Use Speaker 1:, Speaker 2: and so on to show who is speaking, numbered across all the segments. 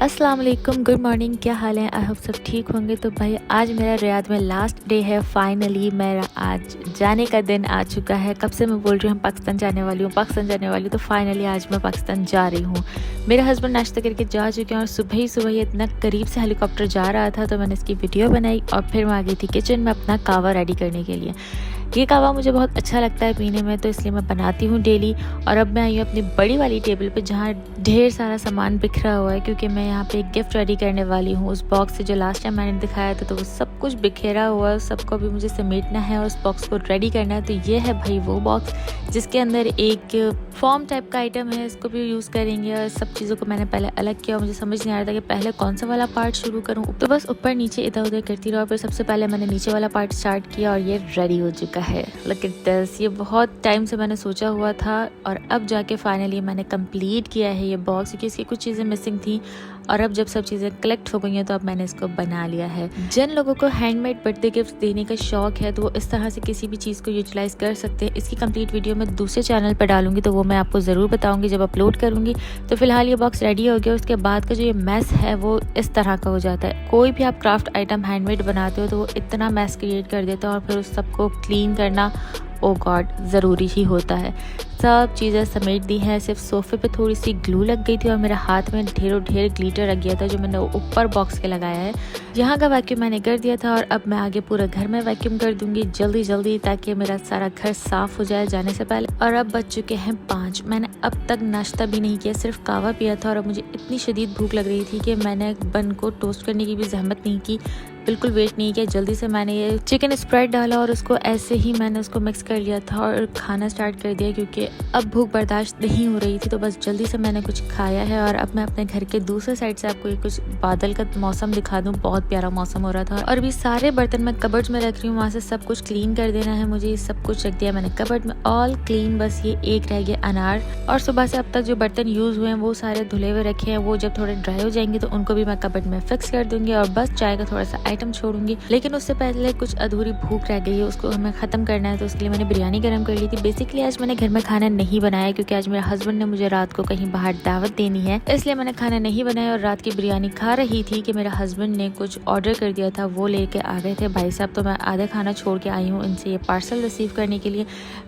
Speaker 1: अस्सलाम वालेकुम, good morning. क्या हाल है? आई होप सब ठीक होंगे। तो भाई आज मेरा रियाद में लास्ट डे है। फाइनली मेरा आज जाने का दिन आ चुका है। कब से मैं बोल रही हूँ पाकिस्तान जाने वाली हूँ, तो फाइनली आज मैं पाकिस्तान जा रही हूँ। मेरे हस्बैंड नाश्ता करके जा चुके हैं और सुबह ही इतना करीब से हेलीकॉप्टर जा रहा था, तो मैंने इसकी वीडियो बनाई और फिर मैं आ गई थी किचन में अपना कावा रेडी करने के लिए। ये कावा मुझे बहुत अच्छा लगता है पीने में, तो इसलिए मैं बनाती हूँ डेली। और अब मैं आई हूँ अपनी बड़ी वाली टेबल पे जहाँ ढेर सारा सामान बिखरा हुआ है, क्योंकि मैं यहाँ पे एक गिफ्ट रेडी करने वाली हूँ। उस बॉक्स से जो लास्ट टाइम मैंने दिखाया था, तो वो सब कुछ बिखेरा हुआ है, सबको भी मुझे समेटना है और उस बॉक्स को रेडी करना है। तो ये है भाई वो बॉक्स जिसके अंदर एक फॉर्म टाइप का आइटम है, इसको भी यूज़ करेंगे। और सब चीज़ों को मैंने पहले अलग किया और मुझे समझ नहीं आ रहा था कि पहले कौन सा वाला पार्ट शुरू करूँ, तो बस ऊपर नीचे इधर उधर करती रहा। फिर सबसे पहले मैंने नीचे वाला पार्ट स्टार्ट किया और ये रेडी हो चुका है। Look at this. ये बहुत टाइम से मैंने सोचा हुआ था और अब जाके फाइनली मैंने कंप्लीट किया है ये बॉक्स, क्योंकि इसकी कुछ चीज़ें मिसिंग थी। और अब जब सब चीज़ें कलेक्ट हो गई हैं, तो अब मैंने इसको बना लिया है। जिन लोगों को हैंडमेड बर्थडे गिफ्ट देने का शौक है, तो वो इस तरह से किसी भी चीज़ को यूटिलाइज़ कर सकते हैं। इसकी कंप्लीट वीडियो मैं दूसरे चैनल पर डालूंगी, तो वो मैं आपको ज़रूर बताऊंगी जब अपलोड करूंगी। तो फिलहाल ये बॉक्स रेडी हो गया। उसके बाद का जो ये मैस है वो इस तरह का हो जाता है। कोई भी आप क्राफ्ट आइटम हैंडमेड बनाते हो तो वो इतना मैस क्रिएट कर देता है, और फिर उस सबको क्लीन करना ओ गॉड ज़रूरी ही होता है। सब चीज़ें समेट दी हैं, सिर्फ सोफ़े पे थोड़ी सी ग्लू लग गई थी और मेरे हाथ में ढेर ग्लिटर लग गया था, जो मैंने ऊपर बॉक्स के लगाया है। यहाँ का वैक्यूम मैंने कर दिया था और अब मैं आगे पूरा घर में वैक्यूम कर दूंगी जल्दी, ताकि मेरा सारा घर साफ़ हो जाए जाने से पहले। और अब बज चुके हैं 5। मैंने अब तक नाश्ता भी नहीं किया, सिर्फ कावा पिया था। और अब मुझे इतनी शदीद भूख लग रही थी कि मैंने बन को टोस्ट करने की भी जहमत नहीं की, बिल्कुल वेट नहीं किया। जल्दी से मैंने ये चिकन स्प्रेड डाला और उसको ऐसे ही मैंने उसको मिक्स कर लिया था और खाना स्टार्ट कर दिया, क्योंकि अब भूख बर्दाश्त नहीं हो रही थी। तो बस जल्दी से मैंने कुछ खाया है। और अब मैं अपने घर के दूसरे साइड से आपको ये कुछ बादल का मौसम दिखा दूँ। बहुत प्यारा मौसम हो रहा था। और भी सारे बर्तन मैं कबर्ड में रख रही हूँ, वहाँ से सब कुछ क्लीन कर देना है मुझे। सब कुछ रख दिया मैंने कबर्ड में, ऑल क्लीन। बस ये एक रह गया अनार। और सुबह से अब तक जो बर्तन यूज़ हुए हैं वो सारे धुले हुए रखे हैं। वो जब थोड़े ड्राई हो जाएंगे तो उनको भी मैं कबर्ड में फिक्स कर दूंगी। और बस चाय का थोड़ा सा आइटम छोड़ूंगी, लेकिन उससे पहले कुछ अधूरी भूख रह गई है, उसको हमें ख़त्म करना है। तो उसके लिए मैंने बिरयानी गर्म कर ली थी। बेसिकली आज मैंने घर में खाना नहीं बनाया, क्योंकि आज मेरे हस्बैंड ने मुझे रात को कहीं बाहर दावत देनी है, इसलिए मैंने खाना नहीं बनाया। और रात की बिरयानी खा रही थी कि मेरे हस्बैंड ने कुछ ऑर्डर कर दिया था, वो लेके आ गए थे भाई साहब। तो मैं आधा खाना छोड़ के आई हूँ इनसे ये पार्सल रिसीव करने के लिए।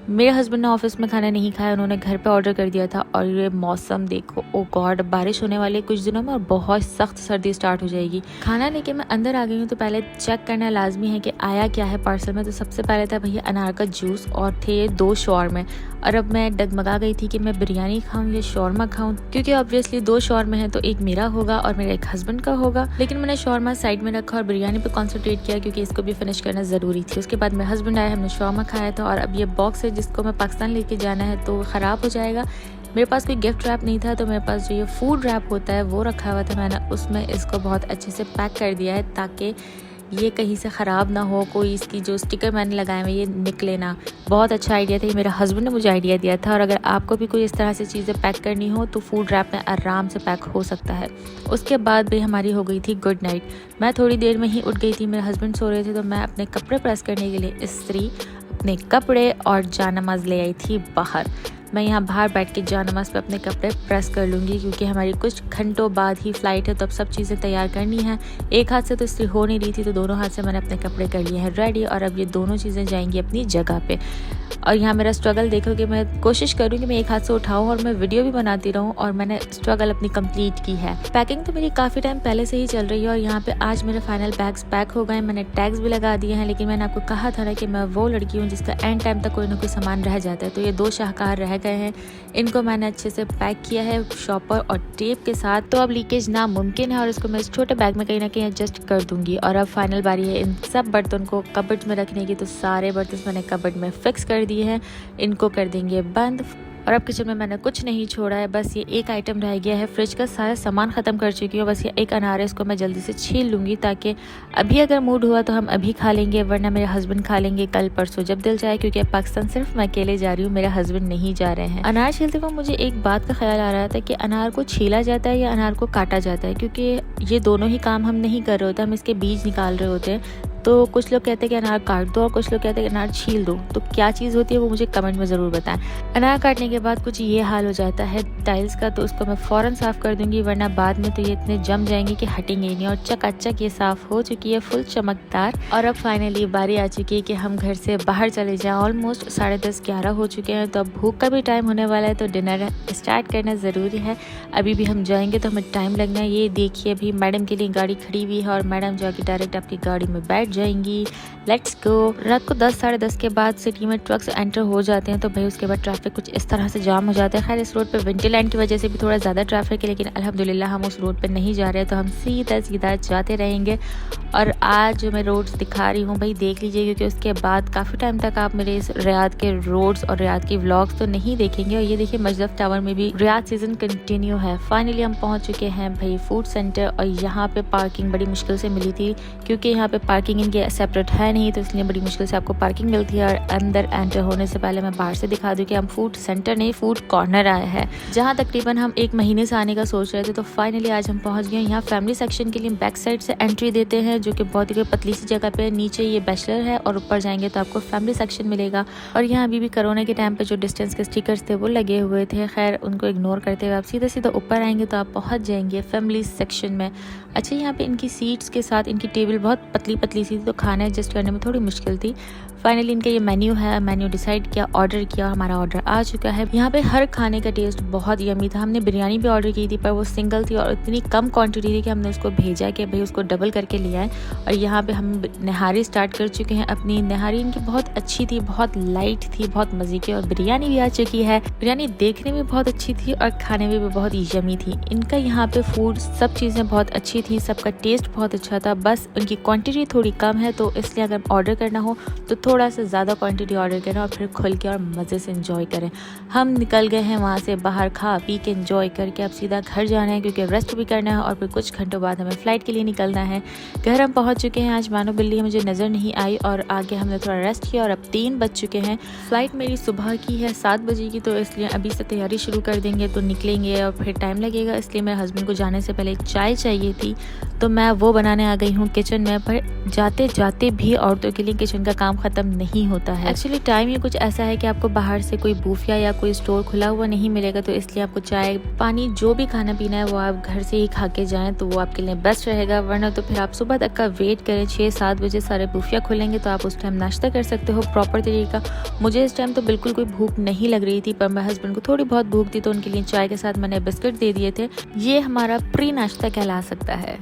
Speaker 1: मेरे हस्बैंड ने ऑफिस में खाना नहीं खाया, उन्होंने घर पे ऑर्डर कर दिया था। और ये मौसम देखो, ओ गॉड, बारिश होने वाली है कुछ दिनों में और बहुत सख्त सर्दी स्टार्ट हो जाएगी। खाना लेके मैं अंदर आ गई हूँ, तो पहले चेक करना लाजमी है कि आया क्या है पार्सल में। तो सबसे पहले था भैया अनार का जूस और थे 2 शॉर्मे। और अब मैं डगमगा गई थी कि मैं बिरयानी खाऊं या शॉर्मा खाऊं, क्योंकि ऑब्वियसली 2 शॉर्मे हैं, तो एक मेरा होगा और मेरे एक हस्बैंड का होगा। लेकिन मैंने शॉर्मा साइड में रखा और बिरयानी पे कॉन्सेंट्रेट किया, क्योंकि इसको भी फिनिश करना ज़रूरी थी। उसके बाद मेरे हस्बैंड आए, हमने शॉर्मा खाया था। और अब ये बॉक्स है जिसको मैं पाकिस्तान लेके जाना है, तो ख़राब हो जाएगा। मेरे पास कोई गिफ्ट रैप नहीं था, तो मेरे पास जो ये फूड रैप होता है वो रखा हुआ था। मैंने उसमें इसको बहुत अच्छे से पैक कर दिया है, ताकि ये कहीं से ख़राब ना हो। कोई इसकी जो स्टिकर मैंने लगाए हुए ये निकले ना। बहुत अच्छा आइडिया था, ये मेरे हस्बैंड ने मुझे आइडिया दिया था। और अगर आपको भी कोई इस तरह से चीज़ें पैक करनी हो, तो फूड रैप में आराम से पैक हो सकता है। उसके बाद भी हमारी हो गई थी गुड नाइट। मैं थोड़ी देर में ही उठ गई थी, मेरे हस्बैंड सो रहे थे, तो मैं अपने कपड़े प्रेस करने के लिए इस्त्री, अपने कपड़े और जानमाज ले आई थी बाहर। मैं यहाँ बाहर बैठ के जानमाज पे अपने कपड़े प्रेस कर लूँगी, क्योंकि हमारी कुछ घंटों बाद ही फ़्लाइट है, तो अब सब चीज़ें तैयार करनी है। एक हाथ से तो इस्त्री हो नहीं रही थी, तो दोनों हाथ से मैंने अपने कपड़े कर लिए हैं रेडी। और अब ये दोनों चीज़ें जाएंगी अपनी जगह पे। और यहाँ मेरा स्ट्रगल देखो कि मैं कोशिश करूँ कि मैं एक हाथ से उठाऊँ और मैं वीडियो भी बनाती रहूँ, और मैंने स्ट्रगल अपनी कंप्लीट की है। पैकिंग तो मेरी काफ़ी टाइम पहले से ही चल रही है। और यहाँ पे आज मेरे फाइनल बैग्स पैक हो गए, मैंने टैग्स भी लगा दिए हैं। लेकिन मैंने आपको कहा था ना कि मैं वो लड़की हूँ जिसका एंड टाइम तक कोई ना कोई सामान रह जाता है। तो ये 2 शाहकार रह गए हैं, इनको मैंने अच्छे से पैक किया है शॉपर और टेप के साथ। तो अब लीकेज नामुमकिन है, और इसको मैं इस छोटे बैग में कहीं ना कहीं एडजस्ट कर दूंगी। और अब फाइनल बारी है इन सब बर्तन को कबर्ड में रखने की। तो सारे बर्तन मैंने कबर्ड में फिक्स कर दिए हैं, इनको कर देंगे बंद। और अब किचन में मैंने कुछ नहीं छोड़ा है, बस ये एक आइटम रह गया है। फ्रिज का सारा सामान ख़त्म कर चुकी हूँ, बस ये एक अनार है, इसको मैं जल्दी से छील लूँगी, ताकि अभी अगर मूड हुआ तो हम अभी खा लेंगे, वरना मेरे हस्बैंड खा लेंगे कल परसों जब दिल चाहे, क्योंकि पाकिस्तान सिर्फ मैं अकेले जा रही हूँ, मेरे हस्बैंड नहीं जा रहे हैं। अनार छीलते हुए मुझे एक बात का ख्याल आ रहा था कि अनार को छीला जाता है या अनार को काटा जाता है, क्योंकि ये दोनों ही काम हम नहीं कर रहे होते, हम इसके बीज निकाल रहे होते हैं। तो कुछ लोग कहते हैं कि अनार काट दो और कुछ लोग कहते हैं कि अनार छील दो। तो क्या चीज़ होती है वो मुझे कमेंट में ज़रूर बताएं। अनार काटने के बाद कुछ ये हाल हो जाता है टाइल्स का, तो उसको मैं फ़ौरन साफ़ कर दूंगी, वरना बाद में तो ये इतने जम जाएंगे कि हटेंगे ही नहीं। और चकाचक ये साफ़ हो चुकी है, फुल चमकदार। और अब फाइनली बारी आ चुकी है कि हम घर से बाहर चले जाएं। ऑलमोस्ट 10:30-11 हो चुके हैं, तो अब भूख का भी टाइम होने वाला है, तो डिनर स्टार्ट करना ज़रूरी है। अभी भी हम जाएंगे तो हमें टाइम लगना है। ये देखिए अभी मैडम के लिए गाड़ी खड़ी हुई है और मैडम जाके डायरेक्ट आपकी गाड़ी में बैठ जाएंगी। Let's go. रात को 10-10:30 के बाद सिटी में ट्रक्स एंटर हो जाते हैं, तो भाई उसके बाद ट्रैफिक कुछ इस तरह से जाम हो जाता है। खैर इस रोड पे विंटरलैंड की वजह से भी थोड़ा ज़्यादा ट्रैफिक है, लेकिन अल्हम्दुलिल्लाह हम उस रोड पे नहीं जा रहे, तो हम सीधा सीधा जाते रहेंगे। और आज जो मैं रोड्स दिखा रही हूँ भाई देख लीजिए, क्योंकि उसके बाद काफ़ी टाइम तक आप मेरे इस रियाद के रोड्स और रियाद की व्लॉग्स तो नहीं देखेंगे। और ये देखिए मजदफ टावर में भी रियाद सीजन कंटिन्यू है। फाइनली हम पहुँच चुके हैं भाई फूड सेंटर, और यहाँ पे पार्किंग बड़ी मुश्किल से मिली थी, क्योंकि यहाँ पे पार्किंग इनकी सेपरेट है नहीं, तो इसलिए बड़ी मुश्किल से आपको पार्किंग मिलती है। और अंदर एंटर होने से पहले मैं बाहर से दिखा दूँ कि हम फूड सेंटर नहीं फूड कॉर्नर आए हैं, जहाँ तकरीबन हम 1 महीने से आने का सोच रहे थे। तो फाइनली आज हम पहुँच गए। यहाँ फैमिली सेक्शन के लिए बैक साइड से एंट्री देते हैं, जो कि बहुत ही पतली सी जगह पे। नीचे ये बैचलर है और ऊपर जाएंगे तो आपको फैमिली सेक्शन मिलेगा। और यहाँ अभी भी कोरोना के टाइम पे जो डिस्टेंस के स्टिकर्स थे वो लगे हुए थे, खैर उनको इग्नोर करते हुए आप सीधा सीधा ऊपर आएंगे तो आप पहुँच जाएंगे फैमिली सेक्शन में। अच्छा यहाँ पे इनकी सीट्स के साथ इनकी टेबल बहुत पतली पतली सी थी, तो खाना एडजस्ट करने में थोड़ी मुश्किल थी। फाइनली इनका ये मेन्यू है, मेन्यू डिसाइड किया, ऑर्डर किया, हमारा ऑर्डर आ चुका है। यहाँ पे हर खाने का टेस्ट बहुत यमी था। हमने बिरयानी भी ऑर्डर की थी, पर वो सिंगल थी और इतनी कम क्वांटिटी थी कि हमने उसको भेजा कि भाई उसको डबल करके लिया है। और यहाँ पे हम नहारी स्टार्ट कर चुके हैं अपनी। नहारी इनकी बहुत अच्छी थी, बहुत लाइट थी, बहुत मज़े की। और बिरयानी भी आ चुकी है। बिरयानी देखने में बहुत अच्छी थी और खाने में भी बहुत यमी थी। इनका यहाँ पे फूड सब चीज़ें बहुत अच्छी थी, सबका टेस्ट बहुत अच्छा था, बस उनकी क्वांटिटी थोड़ी कम है, तो इसलिए अगर ऑर्डर करना हो तो थोड़ा सा ज़्यादा क्वांटिटी ऑर्डर करें और फिर खुल के और मज़े से एंजॉय करें। हम निकल गए हैं वहाँ से बाहर, खा पी के एंजॉय करके अब सीधा घर जाना है, क्योंकि रेस्ट भी करना है और फिर कुछ घंटों बाद हमें फ़्लाइट के लिए निकलना है। घर हम पहुँच चुके हैं। आज मानो बिल्ली मुझे नज़र नहीं आई और आगे हमने थोड़ा रेस्ट किया और अब 3 बज चुके हैं। फ़्लाइट मेरी सुबह की है 7 बजे की, तो इसलिए अभी से तैयारी शुरू कर देंगे, तो निकलेंगे और फिर टाइम लगेगा। इसलिए मेरे हस्बैंड को जाने से पहले चाय चाहिए थी, तो मैं वो बनाने आ गई हूँ किचन में। पर जाते जाते भी औरतों के लिए किचन का काम ख़त्म नहीं होता है। एक्चुअली टाइम ये कुछ ऐसा है कि आपको बाहर से कोई बूफिया या कोई स्टोर खुला हुआ नहीं मिलेगा, तो इसलिए आपको चाय पानी जो भी खाना पीना है वो आप घर से ही खा के जाएँ, तो वो आपके लिए बेस्ट रहेगा। वरना तो फिर आप सुबह तक का वेट करें, 6-7 बजे सारे बूफिया खुलेंगे, तो आप उस टाइम नाश्ता कर सकते हो प्रॉपर तरीके का। मुझे इस टाइम तो बिल्कुल कोई भूख नहीं लग रही थी, पर मेरे हस्बैंड को थोड़ी बहुत भूख थी, तो उनके लिए चाय के साथ मैंने बिस्किट दे दिए थे। ये हमारा प्री नाश्ता कहला सकता है।